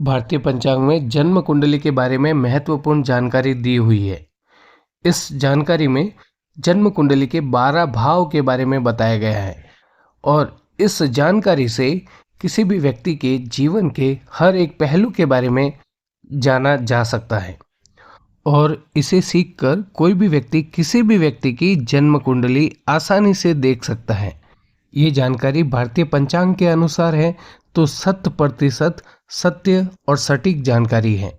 भारतीय पंचांग में जन्म कुंडली के बारे में महत्वपूर्ण जानकारी दी हुई है। इस जानकारी में जन्म कुंडली के 12 भाव के बारे में बताया गया है और इस जानकारी से किसी भी व्यक्ति के जीवन के हर एक पहलू के बारे में जाना जा सकता है और इसे सीखकर कोई भी व्यक्ति किसी भी व्यक्ति की जन्म कुंडली आसानी से देख सकता है। ये जानकारी भारतीय पंचांग के अनुसार है तो 100% सत्य और सटीक जानकारी है।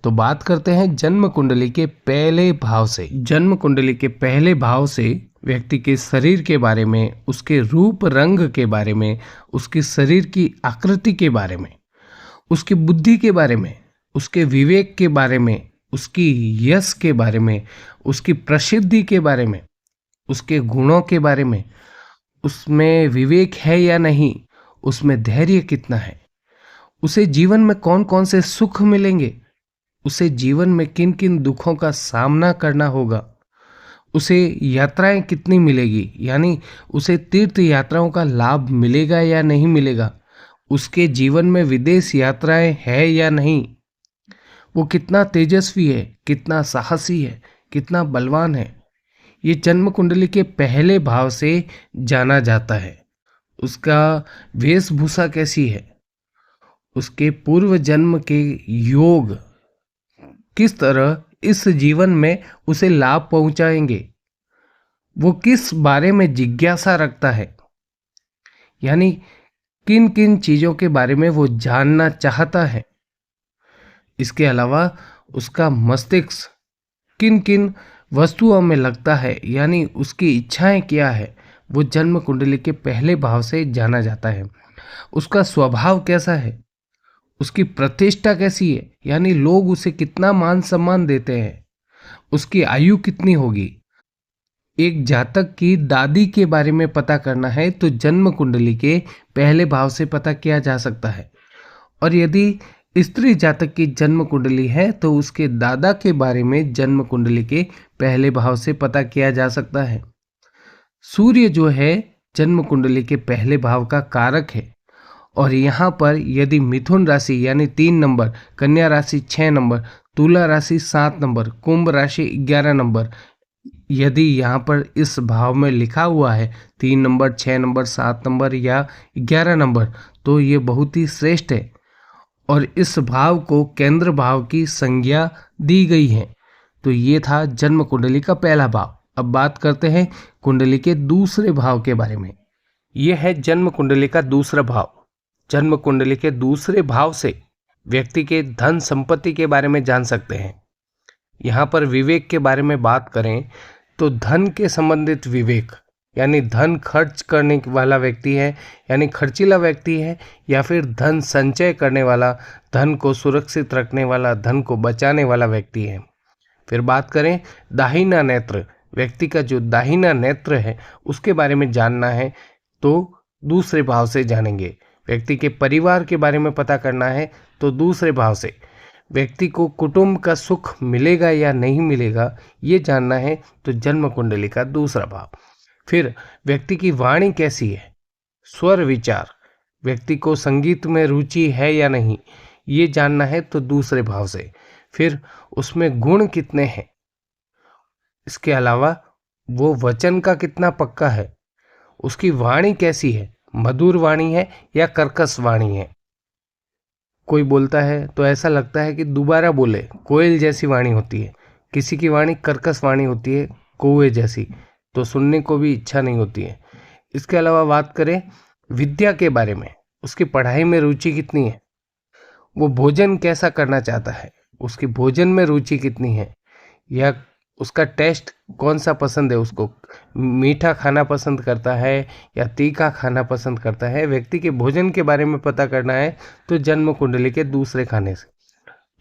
तो बात करते हैं जन्म कुंडली के पहले भाव से। जन्म कुंडली के पहले भाव से व्यक्ति के शरीर के बारे में, उसके रूप रंग के बारे में, उसके शरीर की आकृति के बारे में, उसकी बुद्धि के बारे में, उसके विवेक के बारे में, उसकी यश के बारे में, उसकी प्रसिद्धि के बारे में, उसके गुणों के बारे में, उसमें विवेक है या नहीं, उसमें धैर्य कितना है, उसे जीवन में कौन कौन से सुख मिलेंगे, उसे जीवन में किन किन दुखों का सामना करना होगा, उसे यात्राएं कितनी मिलेगी, यानी उसे तीर्थ यात्राओं का लाभ मिलेगा या नहीं मिलेगा, उसके जीवन में विदेश यात्राएं है या नहीं, वो कितना तेजस्वी है, कितना साहसी है, कितना बलवान है, ये जन्म कुंडली के पहले भाव से जाना जाता है। उसका वेशभूषा कैसी है, उसके पूर्व जन्म के योग किस तरह इस जीवन में उसे लाभ पहुंचाएंगे, वो किस बारे में जिज्ञासा रखता है, यानी किन किन चीज़ों के बारे में वो जानना चाहता है। इसके अलावा उसका मस्तिष्क किन किन वस्तुओं में लगता है, यानी उसकी इच्छाएं क्या है, वो जन्म कुंडली के पहले भाव से जाना जाता है। उसका स्वभाव कैसा है, उसकी प्रतिष्ठा कैसी है, यानी लोग उसे कितना मान सम्मान देते हैं, उसकी आयु कितनी होगी। एक जातक की दादी के बारे में पता करना है तो जन्म कुंडली के पहले भाव से पता किया जा सकता है, और यदि स्त्री जातक की जन्म कुंडली है तो उसके दादा के बारे में जन्म कुंडली के पहले भाव से पता किया जा सकता है। सूर्य जो है जन्म कुंडली के पहले भाव का कारक है, और यहाँ पर यदि मिथुन राशि यानी 3 नंबर, कन्या राशि 6 नंबर, तुला राशि 7 नंबर, कुंभ राशि 11 नंबर, यदि यहाँ पर इस भाव में लिखा हुआ है 3 नंबर, 6 नंबर, 7 नंबर या 11 नंबर, तो ये बहुत ही श्रेष्ठ है और इस भाव को केंद्र भाव की संज्ञा दी गई है। तो ये था जन्म कुंडली का पहला भाव। अब बात करते हैं कुंडली के दूसरे भाव के बारे में। यह है जन्म कुंडली का दूसरा भाव। जन्म कुंडली के दूसरे भाव से व्यक्ति के धन संपत्ति के बारे में जान सकते हैं। यहाँ पर विवेक के बारे में बात करें तो धन के संबंधित विवेक, यानी धन खर्च करने वाला व्यक्ति है, यानी खर्चीला व्यक्ति है, या फिर धन संचय करने वाला, धन को सुरक्षित रखने वाला, धन को बचाने वाला व्यक्ति है। फिर बात करें दाहिना नेत्र, व्यक्ति का जो दाहिना नेत्र है उसके बारे में जानना है तो दूसरे भाव से जानेंगे। व्यक्ति के परिवार के बारे में पता करना है तो दूसरे भाव से। व्यक्ति को कुटुंब का सुख मिलेगा या नहीं मिलेगा ये जानना है तो जन्म कुंडली का दूसरा भाव। फिर व्यक्ति की वाणी कैसी है, स्वर विचार, व्यक्ति को संगीत में रुचि है या नहीं ये जानना है तो दूसरे भाव से। फिर उसमें गुण कितने हैं, इसके अलावा वो वचन का कितना पक्का है, उसकी वाणी कैसी है, मधुर वाणी है या कर्कश वाणी है। कोई बोलता है तो ऐसा लगता है कि दोबारा बोले, कोयल जैसी वाणी होती है, किसी की वाणी कर्कश वाणी होती है, कौवे जैसी, तो सुनने को भी इच्छा नहीं होती है। इसके अलावा बात करें विद्या के बारे में, उसकी पढ़ाई में रुचि कितनी है, वो भोजन कैसा करना चाहता है, उसकी भोजन में रुचि कितनी है, या उसका टेस्ट कौन सा पसंद है, उसको मीठा खाना पसंद करता है या तीखा खाना पसंद करता है। व्यक्ति के भोजन के बारे में पता करना है तो जन्म कुंडली के दूसरे खाने से।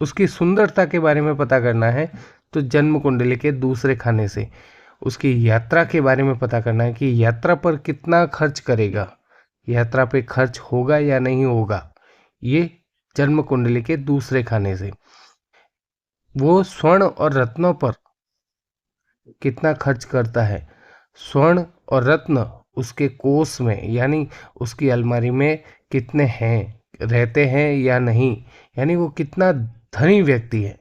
उसकी सुंदरता के बारे में पता करना है तो जन्म कुंडली के दूसरे खाने से। उसकी यात्रा के बारे में पता करना है कि यात्रा पर कितना खर्च करेगा, यात्रा पे खर्च होगा या नहीं होगा, ये जन्म कुंडली के दूसरे खाने से। वो स्वर्ण और रत्नों पर कितना खर्च करता है, स्वर्ण और रत्न उसके कोष में यानी उसकी अलमारी में कितने हैं, रहते हैं या नहीं, यानी वो कितना धनी व्यक्ति है,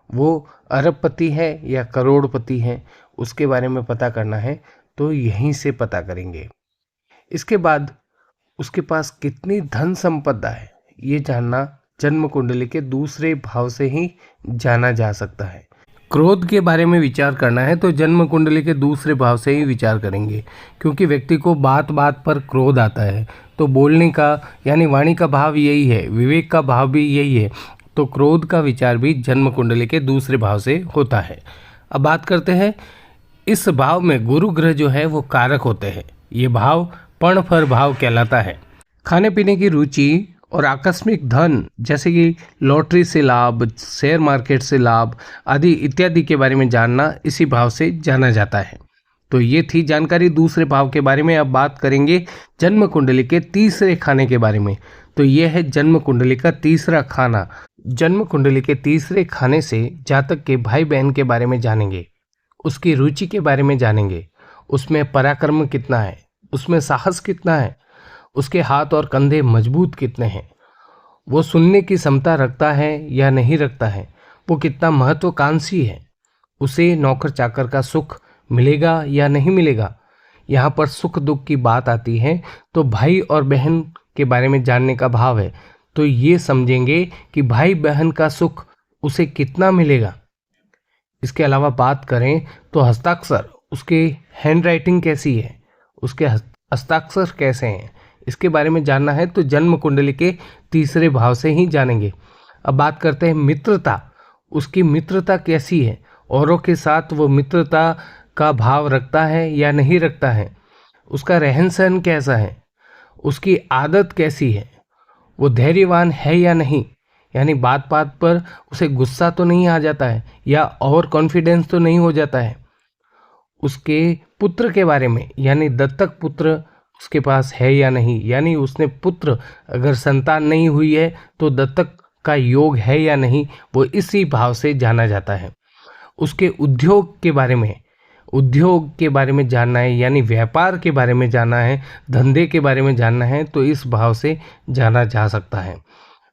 वो अरबपति है या करोड़पति है, उसके बारे में पता करना है तो यहीं से पता करेंगे। इसके बाद उसके पास कितनी धन संपदा है, ये जानना जन्म कुंडली के दूसरे भाव से ही जाना जा सकता है। क्रोध के बारे में विचार करना है तो जन्म कुंडली के दूसरे भाव से ही विचार करेंगे, क्योंकि व्यक्ति को बात बात पर क्रोध आता है। तो बोलने का यानी वाणी का भाव यही है, विवेक का भाव भी यही है, तो क्रोध का विचार भी जन्म कुंडली के दूसरे भाव से होता है। अब बात करते हैं, इस भाव में गुरु ग्रह जो है वो कारक होते हैं। ये भाव पर्णफर भाव कहलाता है। खाने पीने की रुचि और आकस्मिक धन जैसे कि लॉटरी से लाभ, शेयर मार्केट से लाभ आदि इत्यादि के बारे में जानना इसी भाव से जाना जाता है। तो ये थी जानकारी दूसरे भाव के बारे में। अब बात करेंगे जन्म कुंडली के तीसरे खाने के बारे में। तो ये है जन्म कुंडली का तीसरा खाना। जन्म कुंडली के तीसरे खाने से जातक के भाई बहन के बारे में जानेंगे, उसकी रुचि के बारे में जानेंगे, उसमें पराक्रम कितना है, उसमें साहस कितना है, उसके हाथ और कंधे मजबूत कितने हैं, वो सुनने की क्षमता रखता है या नहीं रखता है, वो कितना महत्वाकांक्षी है, उसे नौकर चाकर का सुख मिलेगा या नहीं मिलेगा। यहाँ पर सुख दुख की बात आती है तो भाई और बहन के बारे में जानने का भाव है। तो ये समझेंगे कि भाई बहन का सुख उसे कितना मिलेगा। इसके अलावा बात करें तो हस्ताक्षर, उसके हैंड राइटिंग कैसी है, उसके हस्ताक्षर कैसे हैं, इसके बारे में जानना है तो जन्म कुंडली के तीसरे भाव से ही जानेंगे। अब बात करते हैं मित्रता, उसकी मित्रता कैसी है, औरों के साथ वो मित्रता का भाव रखता है या नहीं रखता है, उसका रहन सहन कैसा है, उसकी आदत कैसी है, वो धैर्यवान है या नहीं, यानी बात बात पर उसे गुस्सा तो नहीं आ जाता है या ओवर कॉन्फिडेंस तो नहीं हो जाता है। उसके पुत्र के बारे में, यानी दत्तक पुत्र उसके पास है या नहीं, यानी उसने पुत्र अगर संतान नहीं हुई है तो दत्तक का योग है या नहीं, वो इसी भाव से जाना जाता है। उसके उद्योग के बारे में, उद्योग के बारे में जानना है, यानी व्यापार के बारे में जानना है, धंधे के बारे में जानना है तो इस भाव से जाना जा सकता है।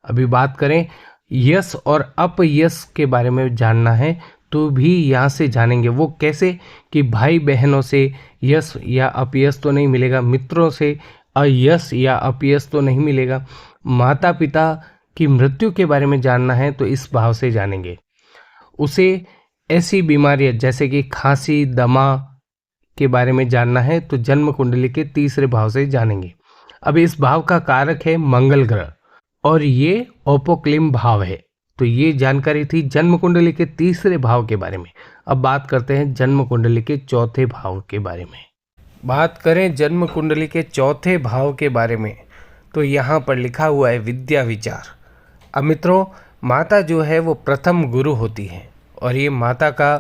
अभी बात करें यश और अपयश के बारे में जानना है तो भी यहाँ से जानेंगे। वो कैसे कि भाई बहनों से यश या अपयश तो नहीं मिलेगा, मित्रों से अयश या अपयश तो नहीं मिलेगा। माता पिता की मृत्यु के बारे में जानना है तो इस भाव से जानेंगे। उसे ऐसी बीमारियां जैसे कि खांसी दमा के बारे में जानना है तो जन्म कुंडली के तीसरे भाव से जानेंगे। अब इस भाव का कारक है मंगल ग्रह और ये ओपोक्लिम भाव है। तो ये जानकारी थी जन्म कुंडली के तीसरे भाव के बारे में। अब बात करते हैं जन्म कुंडली के चौथे भाव के बारे में। बात करें जन्म कुंडली के चौथे भाव के बारे में तो यहाँ पर लिखा हुआ है विद्या विचार। अब मित्रों, माता जो है वो प्रथम गुरु होती है और ये माता का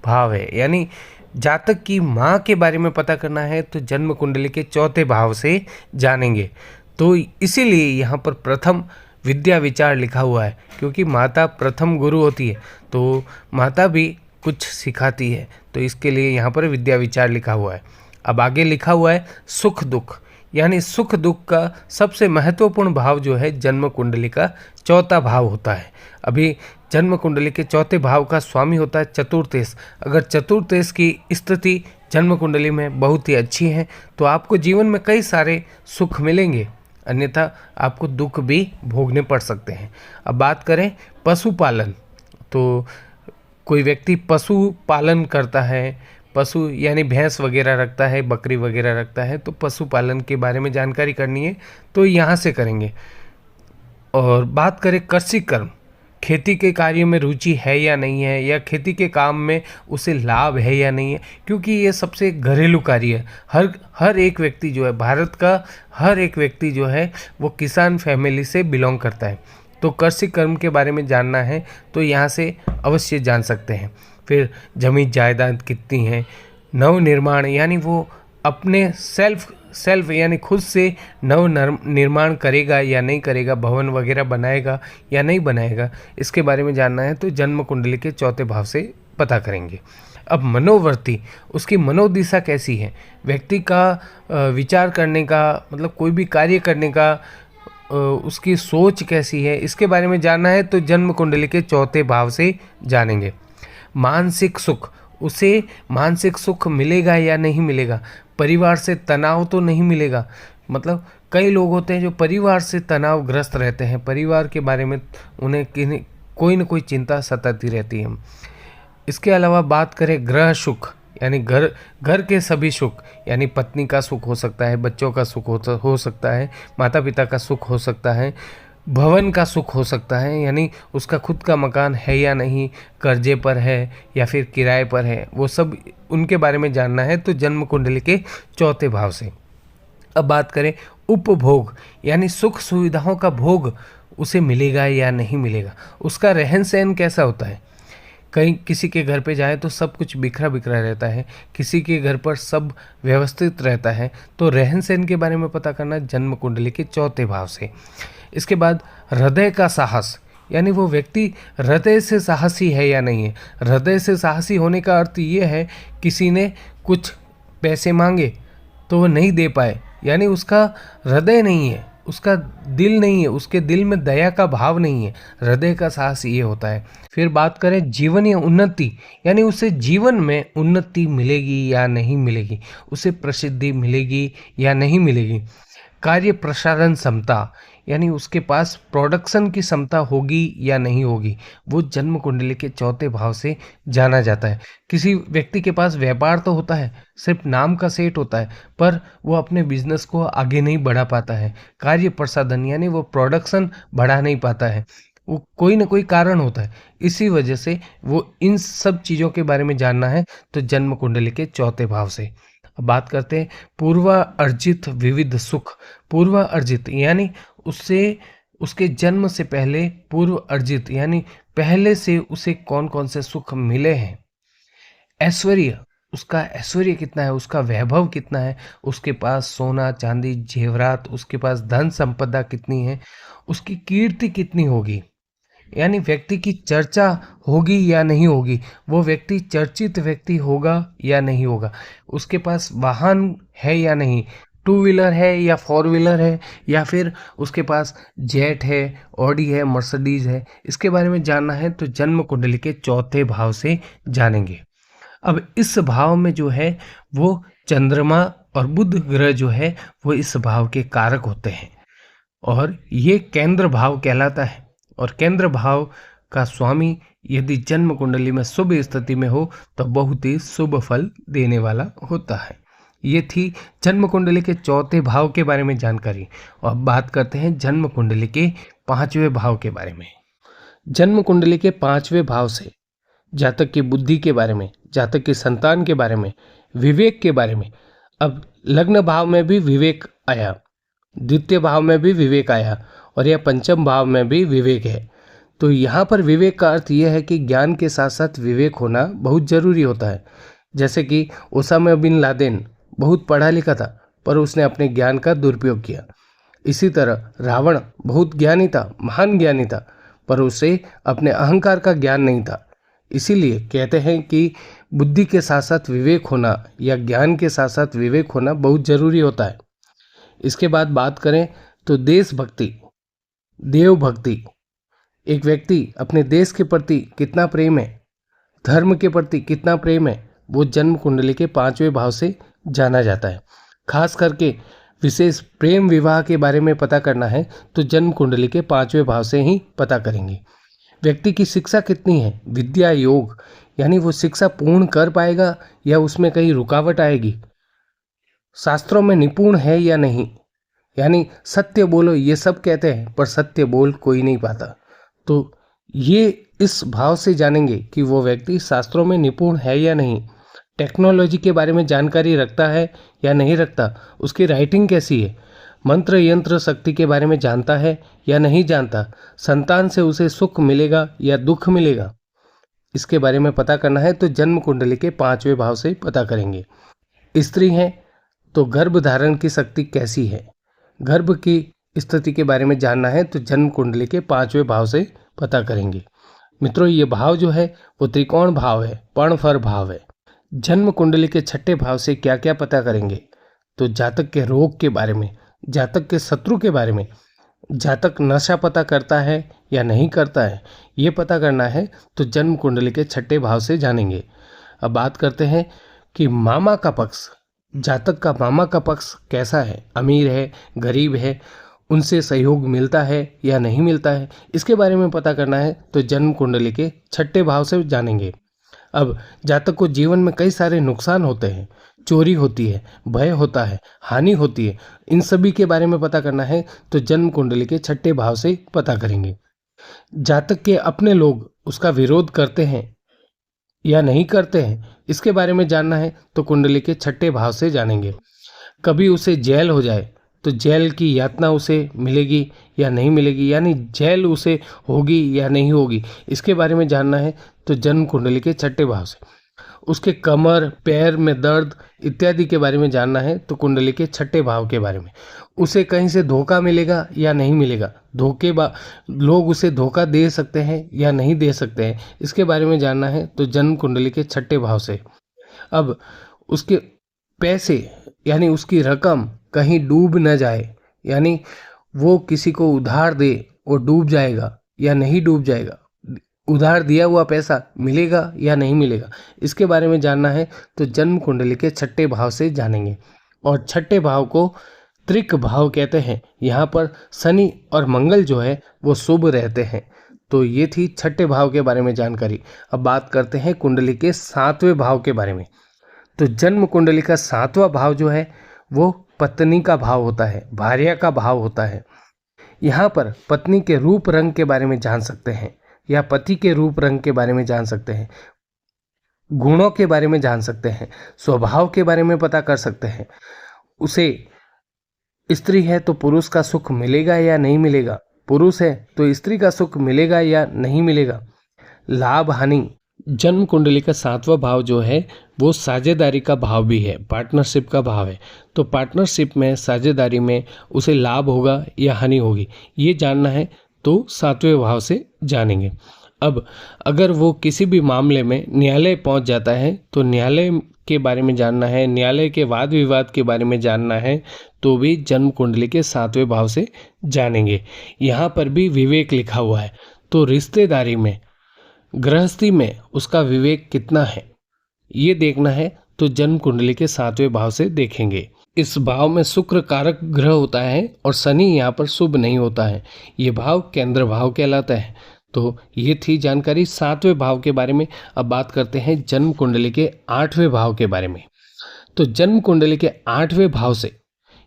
भाव है, यानी जातक की माँ के बारे में पता करना है तो जन्म कुंडली के चौथे भाव से जानेंगे। तो इसीलिए यहाँ पर प्रथम विद्या विचार लिखा हुआ है, क्योंकि माता प्रथम गुरु होती है तो माता भी कुछ सिखाती है, तो इसके लिए यहाँ पर विद्या विचार लिखा हुआ है। अब आगे लिखा हुआ है सुख दुख, यानी सुख दुख का सबसे महत्वपूर्ण भाव जो है जन्म कुंडली का चौथा भाव होता है। अभी जन्म कुंडली के चौथे भाव का स्वामी होता है चतुर्थेश। अगर चतुर्थेश की स्थिति जन्म कुंडली में बहुत ही अच्छी है तो आपको जीवन में कई सारे सुख मिलेंगे, अन्यथा आपको दुख भी भोगने पड़ सकते हैं। अब बात करें पशुपालन, तो कोई व्यक्ति पशु पालन करता है, पशु यानी भैंस वगैरह रखता है, बकरी वगैरह रखता है, तो पशुपालन के बारे में जानकारी करनी है तो यहाँ से करेंगे। और बात करें कृषि कर्म, खेती के कार्य में रुचि है या नहीं है, या खेती के काम में उसे लाभ है या नहीं है, क्योंकि ये सबसे घरेलू कार्य है। हर एक व्यक्ति जो है, भारत का हर एक व्यक्ति जो है वो किसान फैमिली से बिलोंग करता है। तो कृषि कर्म के बारे में जानना है तो यहाँ से अवश्य जान सकते हैं। फिर जमीन जायदाद कितनी है, नव निर्माण यानी वो अपने सेल्फ यानी खुद से नव निर्माण करेगा या नहीं करेगा, भवन वगैरह बनाएगा या नहीं बनाएगा, इसके बारे में जानना है तो जन्म कुंडली के चौथे भाव से पता करेंगे। अब मनोवृत्ति, उसकी मनोदिशा कैसी है, व्यक्ति का विचार करने का मतलब कोई भी कार्य करने का उसकी सोच कैसी है, इसके बारे में जानना है तो जन्म कुंडली के चौथे भाव से जानेंगे। मानसिक सुख, उसे मानसिक सुख मिलेगा या नहीं मिलेगा, परिवार से तनाव तो नहीं मिलेगा। मतलब कई लोग होते हैं जो परिवार से तनावग्रस्त रहते हैं, परिवार के बारे में उन्हें कोई न कोई चिंता सताती रहती है। इसके अलावा बात करें ग्रह सुख, यानी घर के सभी सुख, यानी पत्नी का सुख हो सकता है, बच्चों का सुख हो सकता है, माता पिता का सुख हो सकता है, भवन का सुख हो सकता है, यानी उसका खुद का मकान है या नहीं, कर्जे पर है या फिर किराए पर है, वो सब उनके बारे में जानना है तो जन्म कुंडली के चौथे भाव से। अब बात करें उपभोग, यानी सुख सुविधाओं का भोग उसे मिलेगा या नहीं मिलेगा, उसका रहन सहन कैसा होता है। कहीं किसी के घर पे जाए तो सब कुछ बिखरा बिखरा रहता है, किसी के घर पर सब व्यवस्थित रहता है, तो रहन सहन के बारे में पता करना जन्म कुंडली के चौथे भाव से। इसके बाद हृदय का साहस, यानी वो व्यक्ति हृदय से साहसी है या नहीं है। हृदय से साहसी होने का अर्थ ये है किसी ने कुछ पैसे मांगे तो वो नहीं दे पाए, यानी उसका हृदय नहीं है, उसका दिल नहीं है, उसके दिल में दया का भाव नहीं है। हृदय का साहस ये होता है। फिर बात करें जीवन या उन्नति, यानी उसे जीवन में उन्नति मिलेगी या नहीं मिलेगी, उसे प्रसिद्धि मिलेगी या नहीं मिलेगी। कार्य प्रसारण क्षमता, यानी उसके पास प्रोडक्शन की क्षमता होगी या नहीं होगी, वो जन्म कुंडली के चौथे भाव से जाना जाता है। किसी व्यक्ति के पास व्यापार तो होता है, सिर्फ नाम का सेट होता है, पर वो अपने बिजनेस को आगे नहीं बढ़ा पाता है। कार्य प्रसाधन, यानी वो प्रोडक्शन बढ़ा नहीं पाता है, वो कोई ना कोई कारण होता है, इसी वजह से वो इन सब चीज़ों के बारे में जानना है तो जन्म कुंडली के चौथे भाव से। अब बात करते हैं पूर्व अर्जित विविध सुख। पूर्व अर्जित यानी उससे उसके जन्म से पहले पूर्व अर्जित, यानी पहले से उसे कौन कौन से सुख मिले हैं। ऐश्वर्य, उसका ऐश्वर्य कितना है, उसका वैभव कितना है, उसके पास सोना चांदी जेवरात, उसके पास धन संपदा कितनी है, उसकी कीर्ति कितनी होगी, यानी व्यक्ति की चर्चा होगी या नहीं होगी, वो व्यक्ति चर्चित व्यक्ति होगा या नहीं होगा, उसके पास वाहन है या नहीं, टू व्हीलर है या फोर व्हीलर है, या फिर उसके पास जेट है, ऑडी है, मर्सिडीज है। इसके बारे में जानना है तो जन्म कुंडली के चौथे भाव से जानेंगे। अब इस भाव में जो है वो चंद्रमा और बुध ग्रह जो है वो इस भाव के कारक होते हैं, और ये केंद्र भाव कहलाता है। और केंद्र भाव का स्वामी यदि जन्म कुंडली में शुभ स्थिति में हो तो बहुत ही शुभ फल देने वाला होता है। ये थी जन्म कुंडली के चौथे भाव के बारे में जानकारी। और अब बात करते हैं जन्म कुंडली के पांचवें भाव के बारे में। जन्म कुंडली के पांचवें भाव से जातक की बुद्धि के बारे में, जातक की संतान के बारे में, विवेक के बारे में। अब लग्न भाव में भी विवेक आया, द्वितीय भाव में भी विवेक आया, और यह पंचम भाव में भी विवेक है। तो यहाँ पर विवेक का अर्थ यह है कि ज्ञान के साथ साथ विवेक होना बहुत जरूरी होता है। जैसे कि ओसामा बिन लादेन बहुत पढ़ा लिखा था पर उसने अपने ज्ञान का दुरुपयोग किया। इसी तरह रावण बहुत ज्ञानी था, महान ज्ञानी था, पर उसे अपने अहंकार का ज्ञान नहीं था। इसीलिए कहते हैं कि बुद्धि के साथ साथ विवेक होना या ज्ञान के साथ साथ विवेक होना बहुत जरूरी होता है। इसके बाद बात करें तो देशभक्ति, देवभक्ति। एक व्यक्ति अपने देश के प्रति कितना प्रेम है, धर्म के प्रति कितना प्रेम है, वो जन्म कुंडली के पांचवें भाव से जाना जाता है। खास करके विशेष प्रेम विवाह के बारे में पता करना है तो जन्म कुंडली के पांचवें भाव से ही पता करेंगे। व्यक्ति की शिक्षा कितनी है, विद्या योग, यानी वो शिक्षा पूर्ण कर पाएगा या उसमें कहीं रुकावट आएगी। शास्त्रों में निपुण है या नहीं, यानी सत्य बोलो ये सब कहते हैं पर सत्य बोल कोई नहीं पाता। तो ये इस भाव से जानेंगे कि वो व्यक्ति शास्त्रों में निपुण है या नहीं, टेक्नोलॉजी के बारे में जानकारी रखता है या नहीं रखता, उसकी राइटिंग कैसी है, मंत्र यंत्र शक्ति के बारे में जानता है या नहीं जानता, संतान से उसे सुख मिलेगा या दुख मिलेगा। इसके बारे में पता करना है तो जन्म कुंडली के पांचवें भाव से पता करेंगे। स्त्री है तो गर्भ धारण की शक्ति कैसी है, गर्भ की स्थिति के बारे में जानना है तो जन्म कुंडली के पांचवें भाव से पता करेंगे। मित्रों ये भाव जो है वो त्रिकोण भाव है, पर्णफर भाव है। जन्म कुंडली के छठे भाव से क्या क्या पता करेंगे तो जातक के रोग के बारे में, जातक के शत्रु के बारे में, जातक नशा पता करता है या नहीं करता है, ये पता करना है तो जन्म कुंडली के छठे भाव से जानेंगे। अब बात करते हैं कि मामा का पक्ष, जातक का मामा का पक्ष कैसा है, अमीर है, गरीब है, उनसे सहयोग मिलता है या नहीं मिलता है, इसके बारे में पता करना है तो जन्म कुंडली के छठे भाव से जानेंगे। अब जातक को जीवन में कई सारे नुकसान होते हैं, चोरी होती है, भय होता है, हानि होती है, इन सभी के बारे में पता करना है तो जन्म कुंडली के छठे भाव से पता करेंगे। जातक के अपने लोग उसका विरोध करते हैं या नहीं करते हैं, इसके बारे में जानना है तो कुंडली के छठे भाव से जानेंगे। कभी उसे जेल हो जाए तो जेल की यातना उसे मिलेगी या नहीं मिलेगी, यानी जेल उसे होगी या नहीं होगी, इसके बारे में जानना है तो जन्म कुंडली के छठे भाव से। उसके कमर पैर में दर्द इत्यादि के बारे में जानना है तो कुंडली के छठे भाव के बारे में। उसे कहीं से धोखा मिलेगा या नहीं मिलेगा, लोग उसे धोखा दे सकते हैं या नहीं दे सकते हैं, इसके बारे में जानना है तो जन्म कुंडली के छठे भाव से। अब उसके पैसे यानी उसकी रकम कहीं डूब न जाए, यानी वो किसी को उधार दे और डूब जाएगा या नहीं डूब जाएगा, उधार दिया हुआ पैसा मिलेगा या नहीं मिलेगा, इसके बारे में जानना है तो जन्म कुंडली के छठे भाव से जानेंगे। और छठे भाव को त्रिक भाव कहते हैं। यहाँ पर शनि और मंगल जो है वो शुभ रहते हैं। तो ये थी छठे भाव के बारे में जानकारी। अब बात करते हैं कुंडली के सातवें भाव के बारे में। तो जन्म कुंडली का सातवां भाव जो है वो पत्नी का भाव होता है, भार्या का भाव होता है। यहाँ पर पत्नी के रूप रंग के बारे में जान सकते हैं या पति के रूप रंग के बारे में जान सकते हैं, गुणों के बारे में जान सकते हैं, स्वभाव के बारे में पता कर सकते हैं। उसे स्त्री है तो पुरुष का सुख मिलेगा या नहीं मिलेगा, पुरुष है तो स्त्री का सुख मिलेगा या नहीं मिलेगा, लाभ हानि। जन्म कुंडली का सातवां भाव जो है वो साझेदारी का भाव भी है, पार्टनरशिप का भाव है। तो पार्टनरशिप में, साझेदारी में उसे लाभ होगा या हानि होगी, ये जानना है तो सातवें भाव से जानेंगे। अब अगर वो किसी भी मामले में न्यायालय पहुंच जाता है तो न्यायालय के बारे में जानना है, न्यायालय के वाद विवाद के बारे में जानना है तो भी जन्म कुंडली के सातवें भाव से जानेंगे। यहाँ पर भी विवेक लिखा हुआ है, तो रिश्तेदारी में, गृहस्थी में उसका विवेक कितना है ये देखना है तो जन्म कुंडली के सातवें भाव से देखेंगे। इस भाव में शुक्र कारक ग्रह होता है और शनि यहाँ पर शुभ नहीं होता है, ये भाव केंद्र भाव कहलाता है। तो ये थी जानकारी सातवें भाव के बारे में। अब बात करते हैं जन्म कुंडली के आठवें भाव के बारे में। तो जन्म कुंडली के आठवें भाव से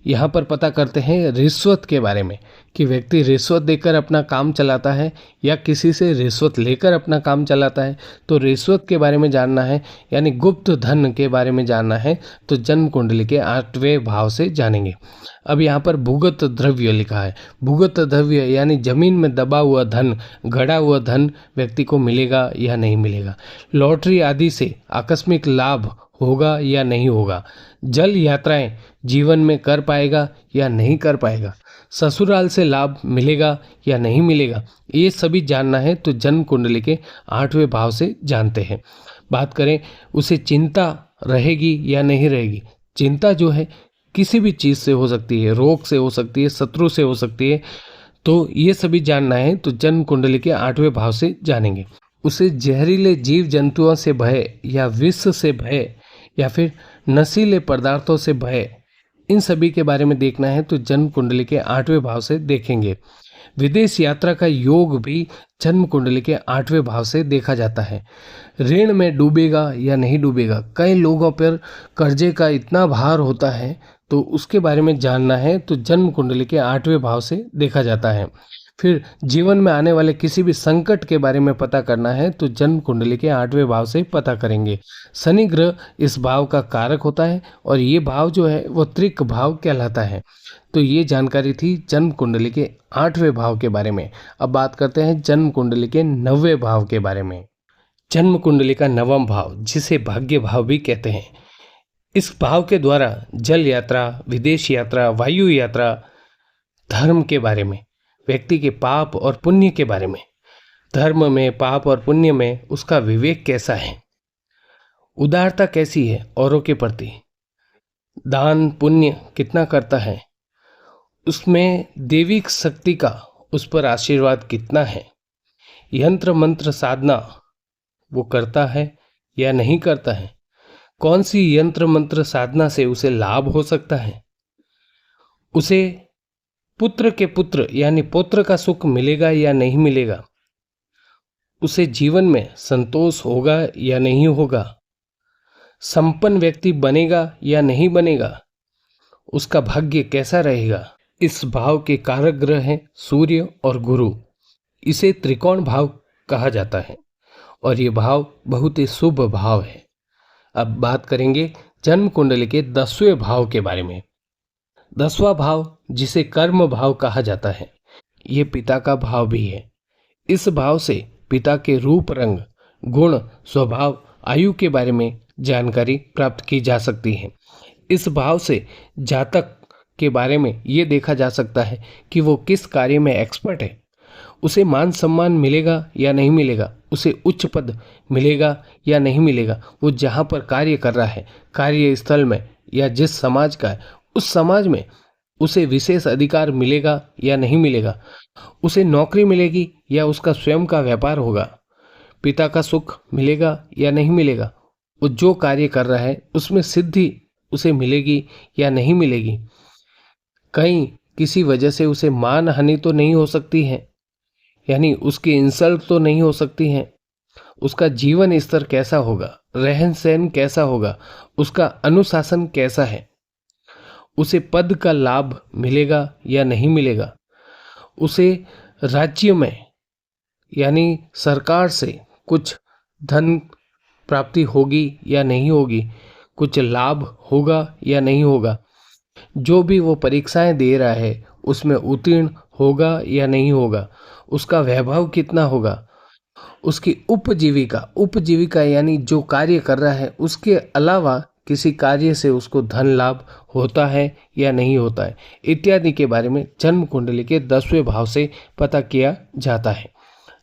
यहाँ पर पता करते हैं रिश्वत के बारे में कि व्यक्ति रिश्वत देकर अपना काम चलाता है या किसी से रिश्वत लेकर अपना काम चलाता है। तो रिश्वत के बारे में जानना है यानी गुप्त धन के बारे में जानना है तो जन्म कुंडली के आठवें भाव से जानेंगे। अब यहाँ पर भूगत द्रव्य लिखा है, भूगत द्रव्य यानी जमीन में दबा हुआ धन, गड़ा हुआ धन व्यक्ति को मिलेगा या नहीं मिलेगा, लॉटरी आदि से आकस्मिक लाभ होगा या नहीं होगा, जल यात्राएं जीवन में कर पाएगा या नहीं कर पाएगा, ससुराल से लाभ मिलेगा या नहीं मिलेगा, ये सभी जानना है तो जन्म कुंडली के आठवें भाव से जानते हैं। बात करें उसे चिंता रहेगी या नहीं रहेगी, चिंता जो है किसी भी चीज़ से हो सकती है, रोग से हो सकती है, शत्रु से हो सकती है, तो ये सभी जानना है तो जन्म कुंडली के आठवें भाव से जानेंगे। उसे जहरीले जीव जंतुओं से भय या विष से भय या फिर नशीले पदार्थों से भय, इन सभी के बारे में देखना है तो जन्म कुंडली के आठवें भाव से देखेंगे। विदेश यात्रा का योग भी जन्म कुंडली के आठवें भाव से देखा जाता है। ऋण में डूबेगा या नहीं डूबेगा, कई लोगों पर कर्जे का इतना भार होता है तो उसके बारे में जानना है तो जन्म कुंडली के आठवें भाव से देखा जाता है। फिर जीवन में आने वाले किसी भी संकट के बारे में पता करना है तो जन्म कुंडली के आठवें भाव से पता करेंगे। शनि ग्रह इस भाव का कारक होता है और ये भाव जो है वो त्रिक भाव कहलाता है। तो ये जानकारी थी जन्म कुंडली के आठवें भाव के बारे में। अब बात करते हैं जन्म कुंडली के नौवें भाव के बारे में। जन्म कुंडली का नवम भाव, जिसे भाग्य भाव भी कहते हैं, इस भाव के द्वारा जल यात्रा, विदेश यात्रा, वायु यात्रा, धर्म के बारे में, व्यक्ति के पाप और पुण्य के बारे में, धर्म में, पाप और पुण्य में उसका विवेक कैसा है, उदारता कैसी है औरों के प्रति, दान पुण्य कितना करता है, उसमें देविक शक्ति का उस पर आशीर्वाद कितना है, यंत्र मंत्र साधना वो करता है या नहीं करता है, कौन सी यंत्र मंत्र साधना से उसे लाभ हो सकता है, उसे पुत्र के पुत्र यानी पुत्र का सुख मिलेगा या नहीं मिलेगा, उसे जीवन में संतोष होगा या नहीं होगा, संपन्न व्यक्ति बनेगा या नहीं बनेगा, उसका भाग्य कैसा रहेगा। इस भाव के कारक ग्रह हैं सूर्य और गुरु। इसे त्रिकोण भाव कहा जाता है और ये भाव बहुत ही शुभ भाव है। अब बात करेंगे जन्म कुंडली के 10वें भाव के बारे में। 10वां भाव जिसे कर्म भाव कहा जाता है, ये पिता का भाव भी है। इस भाव से पिता के रूप, रंग, गुण, स्वभाव, आयु के बारे में जानकारी प्राप्त की जा सकती है। इस भाव से जातक के बारे में ये देखा जा सकता है कि वो किस कार्य में एक्सपर्ट है, उसे मान सम्मान मिलेगा या नहीं मिलेगा, उसे उच्च पद मिलेगा या नहीं मिलेगा, वो जहाँ पर कार्य कर रहा है, कार्यस्थल में या जिस समाज का है, उस समाज में उसे विशेष अधिकार मिलेगा या नहीं मिलेगा, उसे नौकरी मिलेगी या उसका स्वयं का व्यापार होगा, पिता का सुख मिलेगा या नहीं मिलेगा, वो जो कार्य कर रहा है उसमें सिद्धि उसे मिलेगी या नहीं मिलेगी, कहीं किसी वजह से उसे मान हानि तो नहीं हो सकती है, यानी उसकी इंसल्ट तो नहीं हो सकती है, उसका जीवन स्तर कैसा होगा, रहन सहन कैसा होगा, उसका अनुशासन कैसा है, उसे पद का लाभ मिलेगा या नहीं मिलेगा, उसे राज्य में यानी सरकार से कुछ धन प्राप्ति होगी या नहीं होगी, कुछ लाभ होगा या नहीं होगा, जो भी वो परीक्षाएं दे रहा है उसमें उत्तीर्ण होगा या नहीं होगा, उसका वैभव कितना होगा, उसकी उपजीविका यानी जो कार्य कर रहा है उसके अलावा किसी कार्य से उसको धन लाभ होता है या नहीं होता है, इत्यादि के बारे में जन्म कुंडली के 10वें भाव से पता किया जाता है।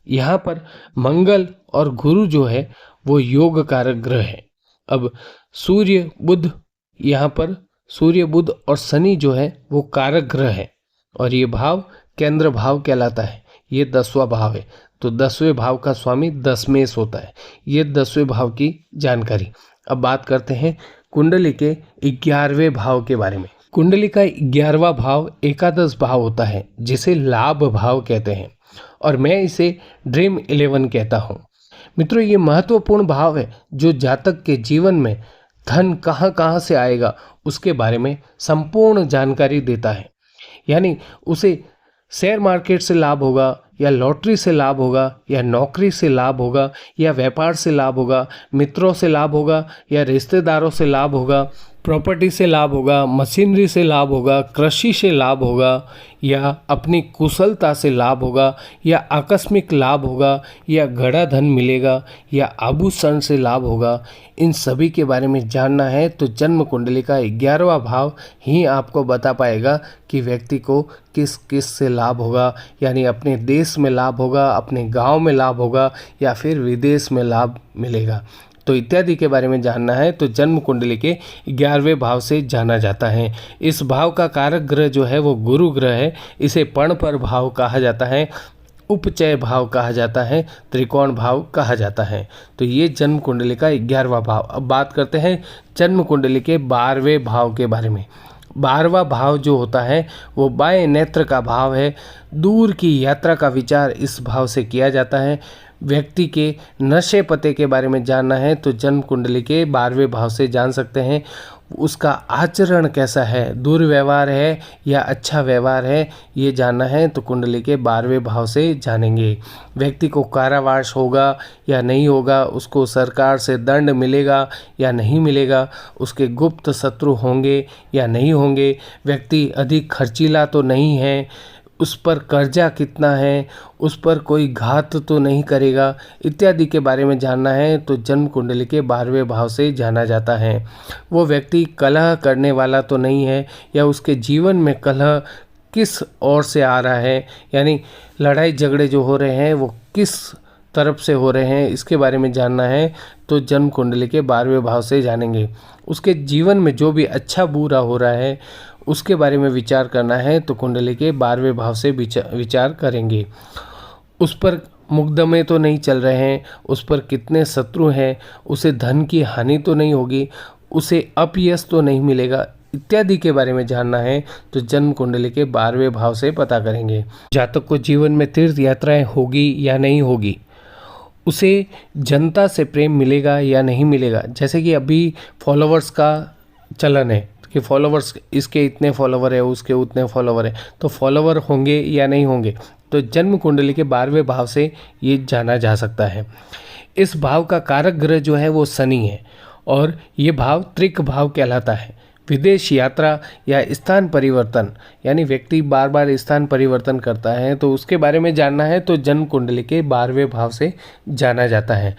यहाँ पर मंगल और गुरु जो है वो योग कारक ग्रह है। अब सूर्य बुध, यहाँ पर सूर्य बुध और शनि जो है वो कारक ग्रह है और ये भाव केंद्र भाव कहलाता है। ये 10वां भाव है, तो 10वें भाव का स्वामी दशमेश होता है। ये 10वें भाव की जानकारी। अब बात करते हैं कुंडली के 11वें भाव के बारे में। कुंडली का 11वां भाव एकादश भाव होता है जिसे लाभ भाव कहते हैं और मैं इसे ड्रीम 11 कहता हूँ। मित्रों, ये महत्वपूर्ण भाव है जो जातक के जीवन में धन कहाँ कहाँ से आएगा उसके बारे में संपूर्ण जानकारी देता है। यानी उसे शेयर मार्केट से लाभ होगा या लॉटरी से लाभ होगा या नौकरी से लाभ होगा या व्यापार से लाभ होगा, मित्रों से लाभ होगा या रिश्तेदारों से लाभ होगा, प्रॉपर्टी से लाभ होगा, मशीनरी से लाभ होगा, कृषि से लाभ होगा या अपनी कुशलता से लाभ होगा या आकस्मिक लाभ होगा या घड़ा धन मिलेगा या आभूषण से लाभ होगा, इन सभी के बारे में जानना है तो जन्म कुंडली का 11वां भाव ही आपको बता पाएगा कि व्यक्ति को किस किस से लाभ होगा, यानी अपने देश में लाभ होगा, अपने गांव में लाभ होगा या फिर विदेश में लाभ मिलेगा। तो इत्यादि के बारे में जानना है तो जन्म कुंडली के 11वें भाव से जाना जाता है। इस भाव का कारक ग्रह जो है वो गुरु ग्रह है। इसे पर्णपर भाव कहा जाता है, उपचय भाव कहा जाता है, त्रिकोण भाव कहा जाता है। तो ये जन्म कुंडली का 11वां भाव। अब बात करते हैं जन्म कुंडली के 12वें भाव के बारे में। 12वां भाव जो होता है वो बाएं नेत्र का भाव है। दूर की यात्रा का विचार इस भाव से किया जाता है। व्यक्ति के नशे पते के बारे में जानना है तो जन्म कुंडली के 12वें भाव से जान सकते हैं। उसका आचरण कैसा है, दुर्व्यवहार है या अच्छा व्यवहार है, ये जानना है तो कुंडली के 12वें भाव से जानेंगे। व्यक्ति को कारावास होगा या नहीं होगा, उसको सरकार से दंड मिलेगा या नहीं मिलेगा, उसके गुप्त शत्रु होंगे या नहीं होंगे, व्यक्ति अधिक खर्चीला तो नहीं है, उस पर कर्जा कितना है, उस पर कोई घात तो नहीं करेगा, इत्यादि के बारे में जानना है तो जन्म कुंडली के 12वें भाव से जाना जाता है। वो व्यक्ति कलह करने वाला तो नहीं है या उसके जीवन में कलह किस ओर से आ रहा है, यानी लड़ाई झगड़े जो हो रहे हैं वो किस तरफ से हो रहे हैं, इसके बारे में जानना है तो जन्म कुंडली के 12वें भाव से जानेंगे। उसके जीवन में जो भी अच्छा बुरा हो रहा है उसके बारे में विचार करना है तो कुंडली के 12वें भाव से विचार करेंगे। उस पर मुकदमे तो नहीं चल रहे हैं, उस पर कितने शत्रु हैं, उसे धन की हानि तो नहीं होगी, उसे अपयश तो नहीं मिलेगा, इत्यादि के बारे में जानना है तो जन्म कुंडली के 12वें भाव से पता करेंगे। जातक को जीवन में तीर्थ यात्राएं होगी या नहीं होगी, उसे जनता से प्रेम मिलेगा या नहीं मिलेगा। जैसे कि अभी फॉलोवर्स का चलन है कि फॉलोवर्स, इसके इतने फॉलोवर है, उसके उतने फॉलोवर है, तो फॉलोवर होंगे या नहीं होंगे, तो जन्म कुंडली के 12वें भाव से ये जाना जा सकता है। इस भाव का कारक ग्रह जो है वो शनि है और ये भाव त्रिक भाव कहलाता है। विदेश यात्रा या स्थान परिवर्तन, यानी व्यक्ति बार बार स्थान परिवर्तन करता है, तो उसके बारे में जानना है तो जन्म कुंडली के 12वें भाव से जाना जाता है।